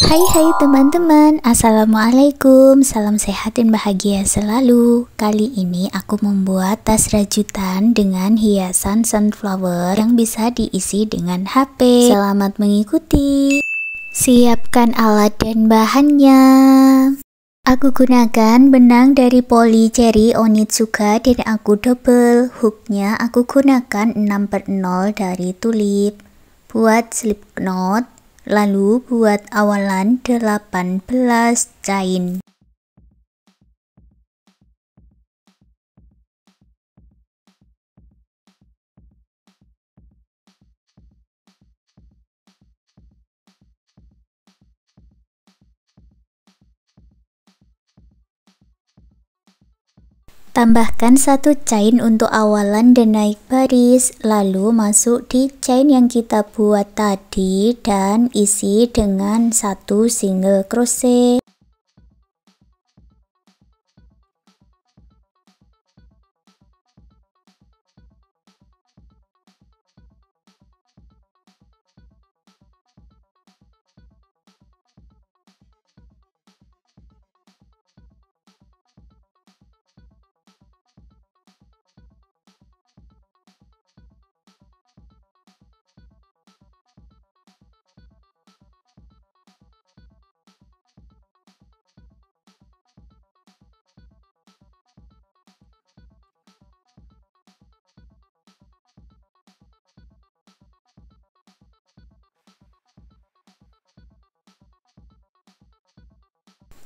Hai teman-teman, assalamualaikum, salam sehat dan bahagia selalu. Kali ini aku membuat tas rajutan dengan hiasan sunflower yang bisa diisi dengan HP. Selamat mengikuti. Siapkan alat dan bahannya. Aku gunakan benang dari Polycherry Onitsuka dan aku double. Hooknya aku gunakan 6/0 dari tulip. Buat slip knot. Lalu buat awalan 18 chain. Tambahkan 1 chain untuk awalan dan naik baris, lalu masuk di chain yang kita buat tadi dan isi dengan 1 single crochet.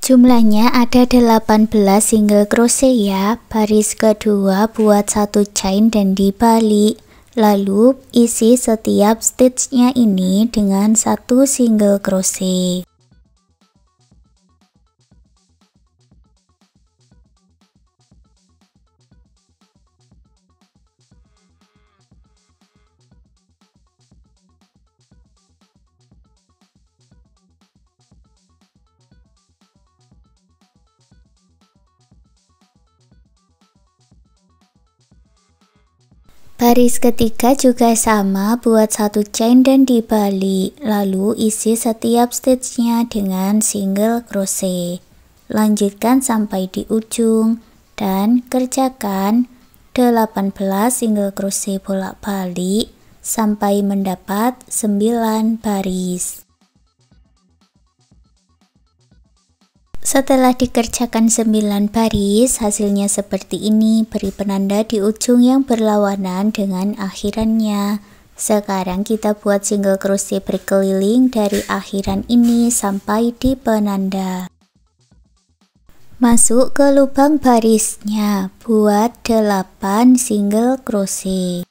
Jumlahnya ada 18 single crochet ya. Baris kedua buat 1 chain dan dibalik. Lalu isi setiap stitchnya ini dengan 1 single crochet. Baris ketiga juga sama, buat 1 chain dan dibalik, lalu isi setiap stitchnya dengan single crochet. Lanjutkan sampai di ujung dan kerjakan 18 single crochet bolak-balik sampai mendapat 9 baris. Setelah dikerjakan 9 baris, hasilnya seperti ini, beri penanda di ujung yang berlawanan dengan akhirannya. Sekarang kita buat single crochet berkeliling dari akhiran ini sampai di penanda. Masuk ke lubang barisnya, buat 8 single crochet.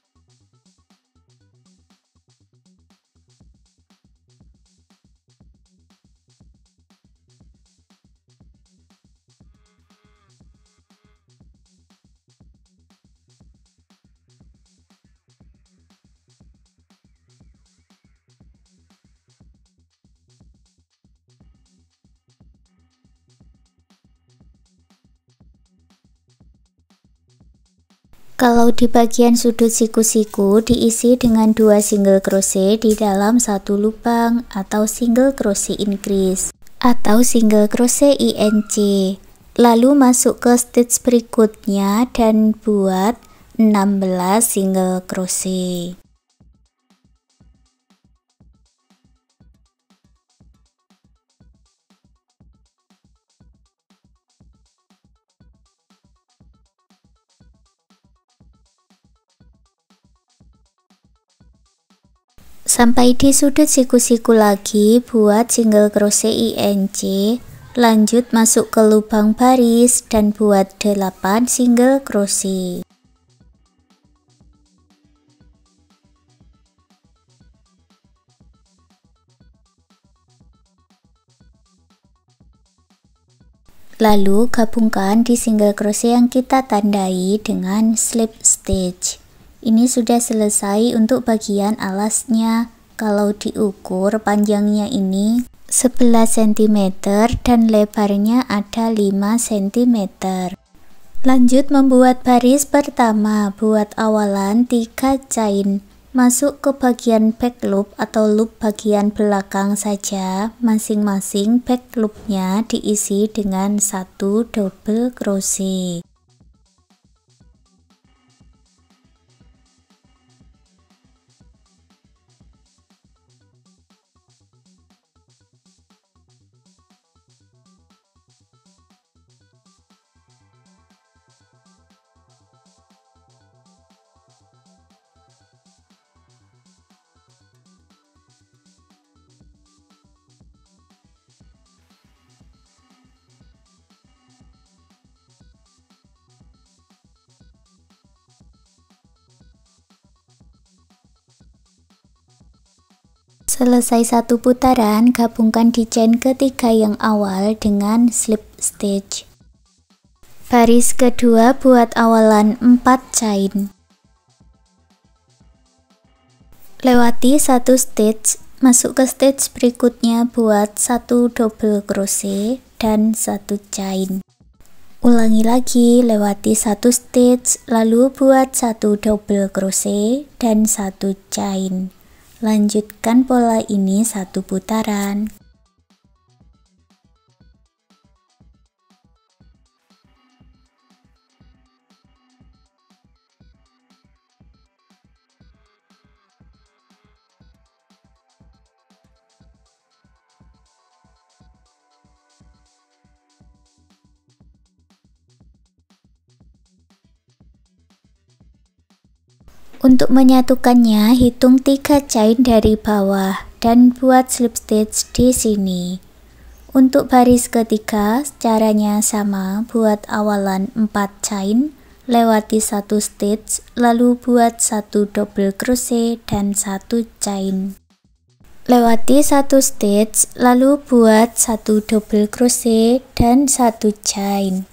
Kalau di bagian sudut siku-siku diisi dengan 2 single crochet di dalam 1 lubang atau single crochet increase atau single crochet INC. Lalu masuk ke stitch berikutnya dan buat 16 single crochet. Sampai di sudut siku-siku lagi, buat single crochet INC, lanjut masuk ke lubang baris dan buat 8 single crochet. Lalu gabungkan di single crochet yang kita tandai dengan slip stitch. Ini sudah selesai untuk bagian alasnya. Kalau diukur panjangnya ini 11 cm dan lebarnya ada 5 cm. Lanjut membuat baris pertama, buat awalan 3 chain. Masuk ke bagian back loop atau loop bagian belakang saja. Masing-masing back loopnya diisi dengan 1 double crochet. Selesai satu putaran, gabungkan di chain ketiga yang awal dengan slip stitch. Baris kedua buat awalan 4 chain. Lewati satu stitch, masuk ke stitch berikutnya buat 1 double crochet dan 1 chain. Ulangi lagi, lewati satu stitch, lalu buat 1 double crochet dan 1 chain. Lanjutkan pola ini satu putaran. Untuk menyatukannya, hitung 3 chain dari bawah dan buat slip stitch di sini. Untuk baris ketiga, caranya sama, buat awalan 4 chain, lewati satu stitch, lalu buat 1 double crochet dan 1 chain. Lewati satu stitch, lalu buat 1 double crochet dan 1 chain.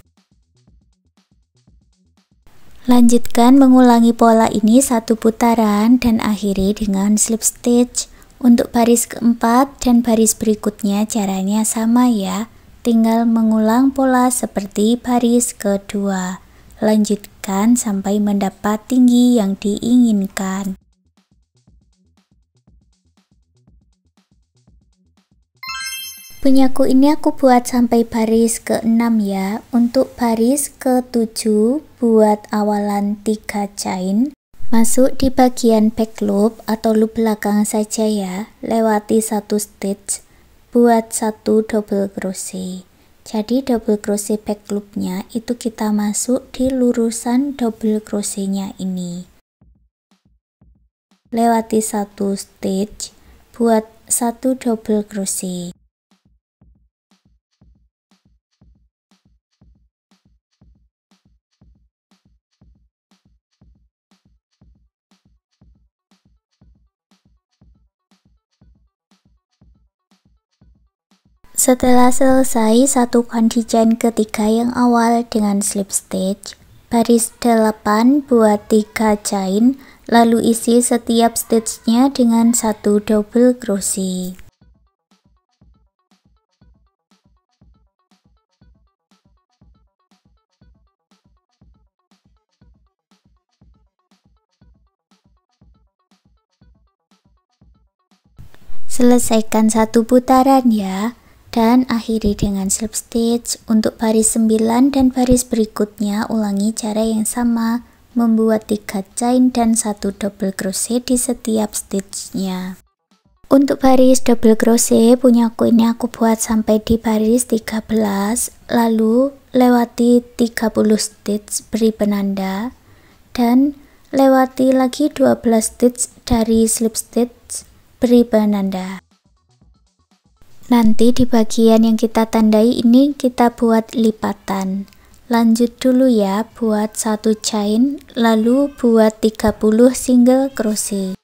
Lanjutkan mengulangi pola ini satu putaran dan akhiri dengan slip stitch. Untuk baris keempat dan baris berikutnya caranya sama ya, tinggal mengulang pola seperti baris kedua. Lanjutkan sampai mendapat tinggi yang diinginkan. Punyaku ini aku buat sampai baris ke-6 ya. Untuk baris ke-7 buat awalan 3 chain. Masuk di bagian back loop atau loop belakang saja ya. Lewati satu stitch, buat 1 double crochet. Jadi double crochet back loopnya itu kita masuk di lurusan double crochetnya ini. Lewati satu stitch, buat 1 double crochet. Setelah selesai, satukan di chain ketiga yang awal dengan slip stitch. Baris 8 buat 3 chain, lalu isi setiap stitchnya dengan 1 double crochet. Selesaikan satu putaran ya. Dan akhiri dengan slip stitch. Untuk baris 9 dan baris berikutnya ulangi cara yang sama, membuat 3 chain dan 1 double crochet di setiap stitchnya. Untuk baris double crochet punyaku ini aku buat sampai di baris 13, lalu lewati 30 stitch, beri penanda dan lewati lagi 12 stitch dari slip stitch, beri penanda. Nanti di bagian yang kita tandai ini kita buat lipatan. Lanjut dulu ya, buat 1 chain, lalu buat 30 single crochet.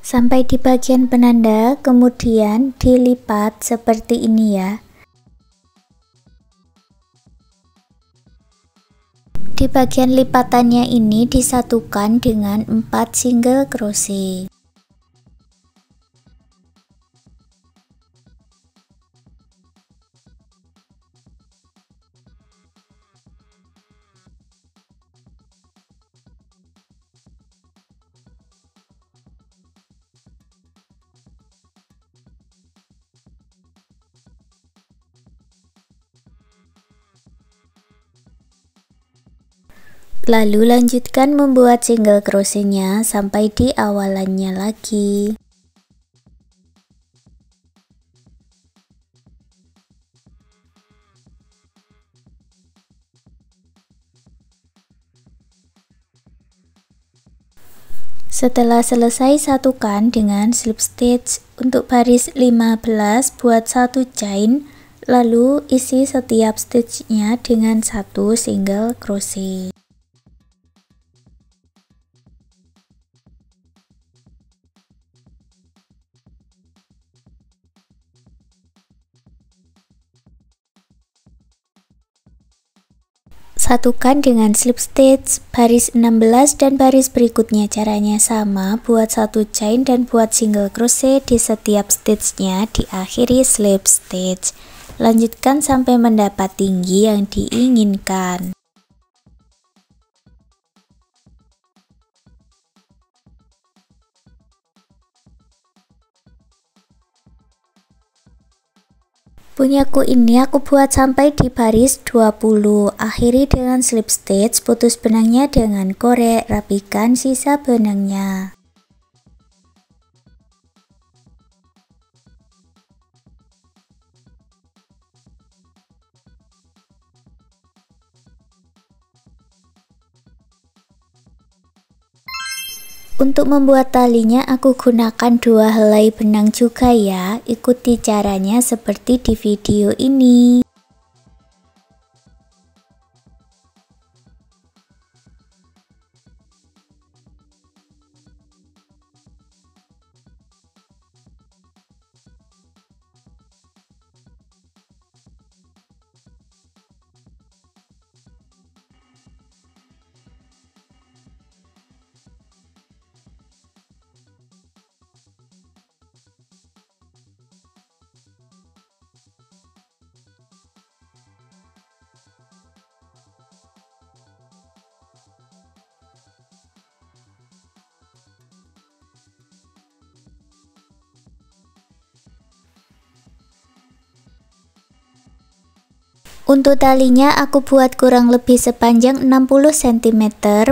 Sampai di bagian penanda, kemudian dilipat seperti ini ya. di bagian lipatannya ini disatukan dengan 4 single crochet. Lalu lanjutkan membuat single crochetnya sampai di awalannya lagi. Setelah selesai, satukan dengan slip stitch. Untuk baris 15 buat 1 chain, lalu isi setiap stitchnya dengan 1 single crochet. Satukan dengan slip stitch baris 16 dan baris berikutnya. Caranya sama, buat 1 chain dan buat single crochet di setiap stitchnya, diakhiri slip stitch. Lanjutkan sampai mendapat tinggi yang diinginkan. Punyaku ini aku buat sampai di baris 20. Akhiri dengan slip stitch, putus benangnya dengan korek, rapikan sisa benangnya. Untuk membuat talinya aku gunakan 2 helai benang juga ya. Ikuti caranya seperti di video ini. Untuk talinya aku buat kurang lebih sepanjang 60 cm,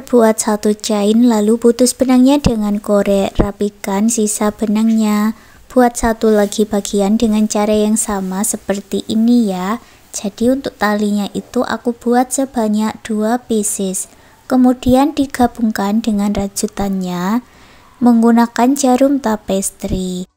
buat 1 chain, lalu putus benangnya dengan korek, rapikan sisa benangnya. Buat satu lagi bagian dengan cara yang sama seperti ini ya. Jadi untuk talinya itu aku buat sebanyak 2 pieces, kemudian digabungkan dengan rajutannya menggunakan jarum tapestry.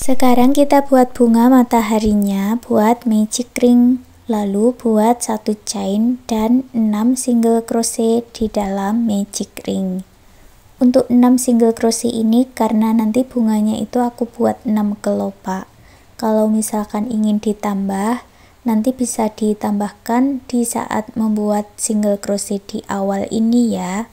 Sekarang kita buat bunga mataharinya, buat magic ring, lalu buat 1 chain dan 6 single crochet di dalam magic ring. Untuk 6 single crochet ini karena nanti bunganya itu aku buat 6 kelopak. Kalau misalkan ingin ditambah, nanti bisa ditambahkan di saat membuat single crochet di awal ini ya.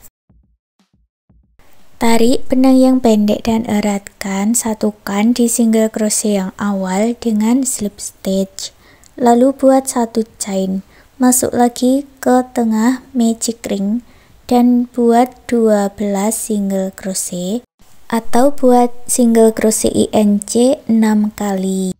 Tarik benang yang pendek dan eratkan, satukan di single crochet yang awal dengan slip stitch. Lalu buat satu chain, masuk lagi ke tengah magic ring dan buat 12 single crochet atau buat single crochet INC 6 kali.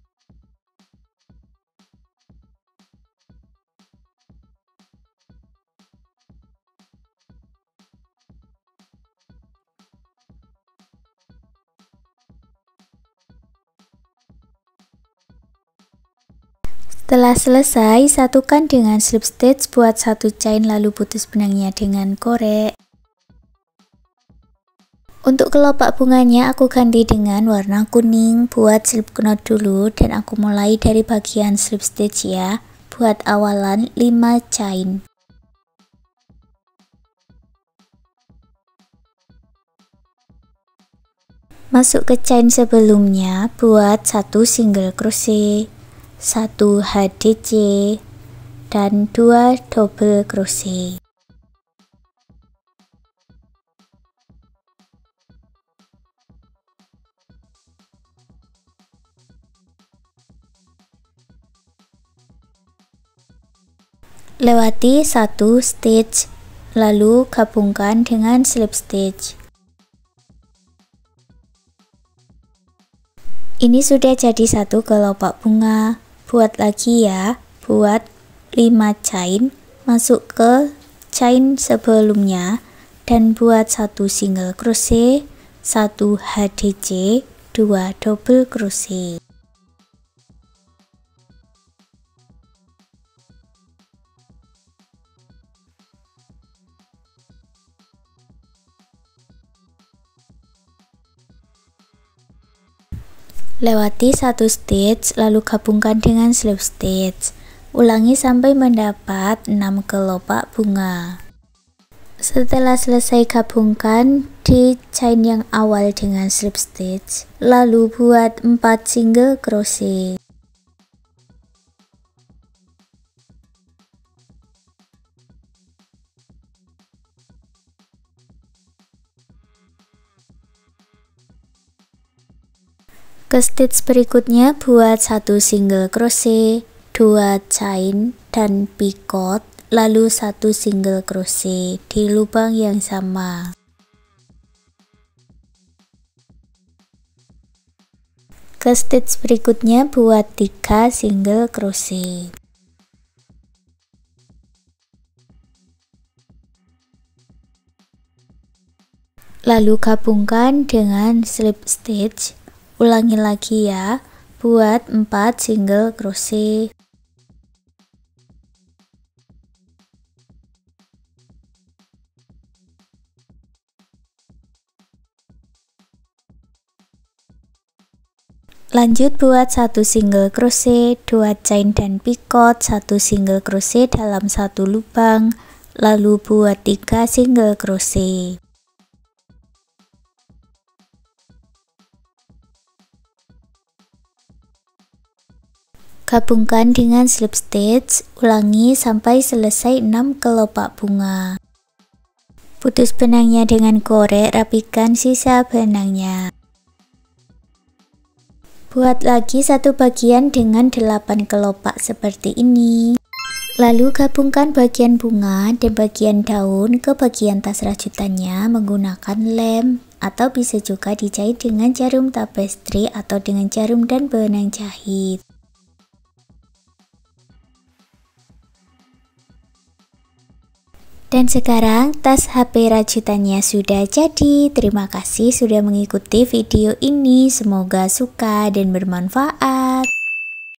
Setelah selesai, satukan dengan slip stitch, buat satu chain lalu putus benangnya dengan korek. Untuk kelopak bunganya aku ganti dengan warna kuning, buat slip knot dulu dan aku mulai dari bagian slip stitch ya. Buat awalan 5 chain. Masuk ke chain sebelumnya, buat satu single crochet, 1 HDC dan 2 double crochet. Lewati 1 stitch, lalu gabungkan dengan slip stitch. Ini sudah jadi satu kelopak bunga. Buat lagi ya, buat 5 chain, masuk ke chain sebelumnya dan buat satu single crochet, 1 HDC, 2 double crochet. Lewati 1 stitch, lalu gabungkan dengan slip stitch. Ulangi sampai mendapat 6 kelopak bunga. Setelah selesai, gabungkan di chain yang awal dengan slip stitch, lalu buat 4 single crochet. Ke stitch berikutnya buat 1 single crochet, 2 chain dan picot, lalu 1 single crochet di lubang yang sama. Ke stitch berikutnya buat 3 single crochet. Lalu gabungkan dengan slip stitch. Ulangi lagi ya, buat 4 single crochet. Lanjut buat 1 single crochet, 2 chain dan picot, 1 single crochet dalam satu lubang, lalu buat 3 single crochet. Gabungkan dengan slip stitch, ulangi sampai selesai 6 kelopak bunga. Putus benangnya dengan korek, rapikan sisa benangnya. Buat lagi satu bagian dengan 8 kelopak seperti ini. Lalu gabungkan bagian bunga dan bagian daun ke bagian tas rajutannya menggunakan lem, atau bisa juga dijahit dengan jarum tapestri atau dengan jarum dan benang jahit. Dan sekarang tas HP rajutannya sudah jadi. Terima kasih sudah mengikuti video ini. Semoga suka dan bermanfaat.